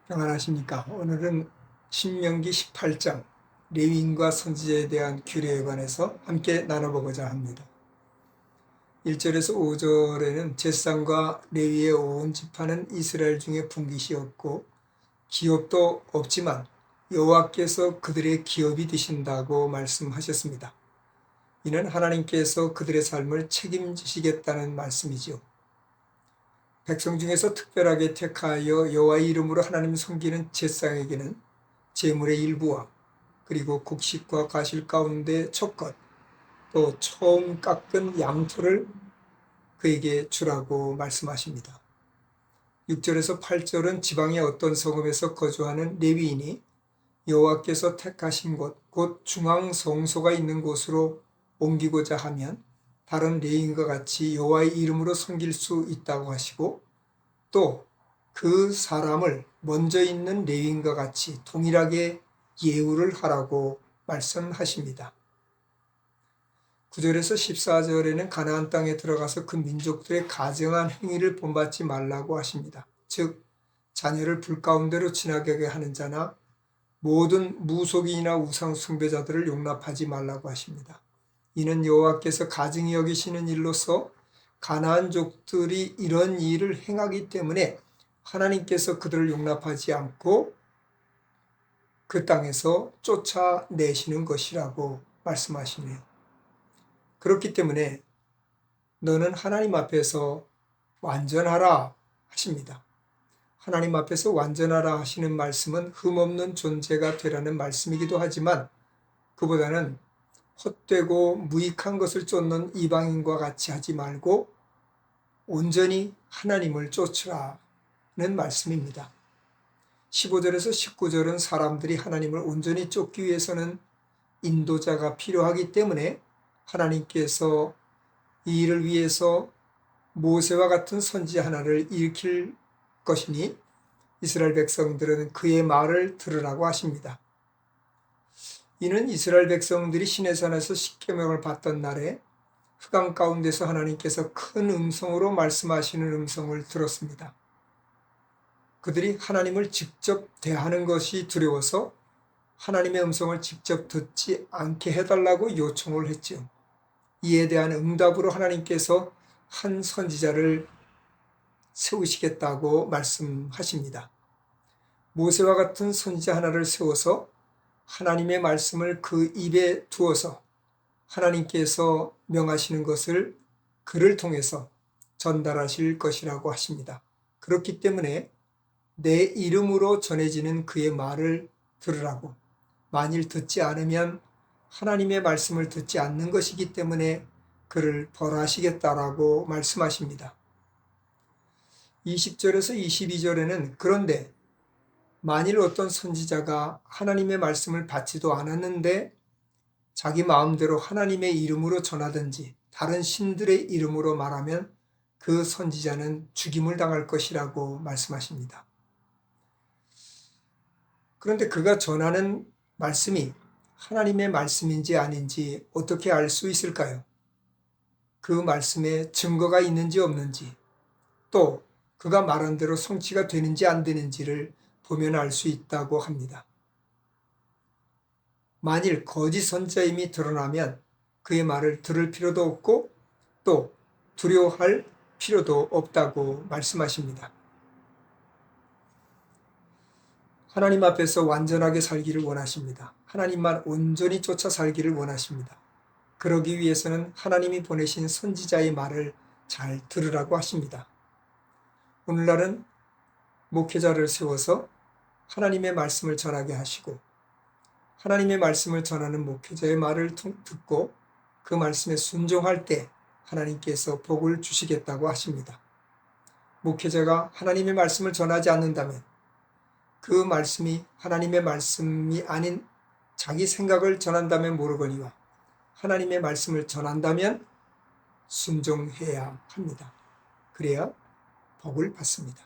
평안하십니까? 오늘은 신명기 18장 레위인과 선지자에 대한 규례에 관해서 함께 나눠보고자 합니다. 1절에서 5절에는 제사장과 레위의 온 지파는 이스라엘 중에 분깃이 없고 기업도 없지만 여호와께서 그들의 기업이 되신다고 말씀하셨습니다. 이는 하나님께서 그들의 삶을 책임지시겠다는 말씀이지요. 백성 중에서 특별하게 택하여 여호와의 이름으로 하나님을 섬기는 제사장에게는 제물의 일부와 그리고 곡식과 가실 가운데 첫 것, 또 처음 깎은 양털을 그에게 주라고 말씀하십니다. 6절에서 8절은 지방의 어떤 성읍에서 거주하는 레위인이 여호와께서 택하신 곳, 곧 중앙 성소가 있는 곳으로 옮기고자 하면 다른 레위인과 같이 여호와의 이름으로 섬길 수 있다고 하시고, 또 그 사람을 먼저 있는 레위인과 같이 동일하게 예우를 하라고 말씀하십니다. 9절에서 14절에는 가나안 땅에 들어가서 그 민족들의 가증한 행위를 본받지 말라고 하십니다. 즉 자녀를 불 가운데로 지나가게 하는 자나 모든 무속인이나 우상 숭배자들을 용납하지 말라고 하십니다. 이는 여호와께서 가증히 여기시는 일로서 가나안족들이 이런 일을 행하기 때문에 하나님께서 그들을 용납하지 않고 그 땅에서 쫓아내시는 것이라고 말씀하시네요. 그렇기 때문에 너는 하나님 앞에서 완전하라 하십니다. 하나님 앞에서 완전하라 하시는 말씀은 흠없는 존재가 되라는 말씀이기도 하지만, 그보다는 헛되고 무익한 것을 쫓는 이방인과 같이 하지 말고 온전히 하나님을 쫓으라는 말씀입니다. 15절에서 19절은 사람들이 하나님을 온전히 쫓기 위해서는 인도자가 필요하기 때문에 하나님께서 이 일을 위해서 모세와 같은 선지 하나를 일으킬 것이니 이스라엘 백성들은 그의 말을 들으라고 하십니다. 이는 이스라엘 백성들이 시내산에서 십계명을 받던 날에 흑암 가운데서 하나님께서 큰 음성으로 말씀하시는 음성을 들었습니다. 그들이 하나님을 직접 대하는 것이 두려워서 하나님의 음성을 직접 듣지 않게 해달라고 요청을 했지요. 이에 대한 응답으로 하나님께서 한 선지자를 세우시겠다고 말씀하십니다. 모세와 같은 선지자 하나를 세워서 하나님의 말씀을 그 입에 두어서 하나님께서 명하시는 것을 그를 통해서 전달하실 것이라고 하십니다. 그렇기 때문에 내 이름으로 전해지는 그의 말을 들으라고, 만일 듣지 않으면 하나님의 말씀을 듣지 않는 것이기 때문에 그를 벌하시겠다라고 말씀하십니다. 20절에서 22절에는 그런데 만일 어떤 선지자가 하나님의 말씀을 받지도 않았는데 자기 마음대로 하나님의 이름으로 전하든지 다른 신들의 이름으로 말하면 그 선지자는 죽임을 당할 것이라고 말씀하십니다. 그런데 그가 전하는 말씀이 하나님의 말씀인지 아닌지 어떻게 알 수 있을까요? 그 말씀에 증거가 있는지 없는지, 또 그가 말한 대로 성취가 되는지 안 되는지를 보면 알 수 있다고 합니다. 만일 거짓 선지자임이 드러나면 그의 말을 들을 필요도 없고 또 두려워할 필요도 없다고 말씀하십니다. 하나님 앞에서 완전하게 살기를 원하십니다. 하나님만 온전히 쫓아 살기를 원하십니다. 그러기 위해서는 하나님이 보내신 선지자의 말을 잘 들으라고 하십니다. 오늘날은 목회자를 세워서 하나님의 말씀을 전하게 하시고, 하나님의 말씀을 전하는 목회자의 말을 듣고 그 말씀에 순종할 때 하나님께서 복을 주시겠다고 하십니다. 목회자가 하나님의 말씀을 전하지 않는다면 그 말씀이 하나님의 말씀이 아닌 자기 생각을 전한다면 모르거니와 하나님의 말씀을 전한다면 순종해야 합니다. 그래야 복을 받습니다.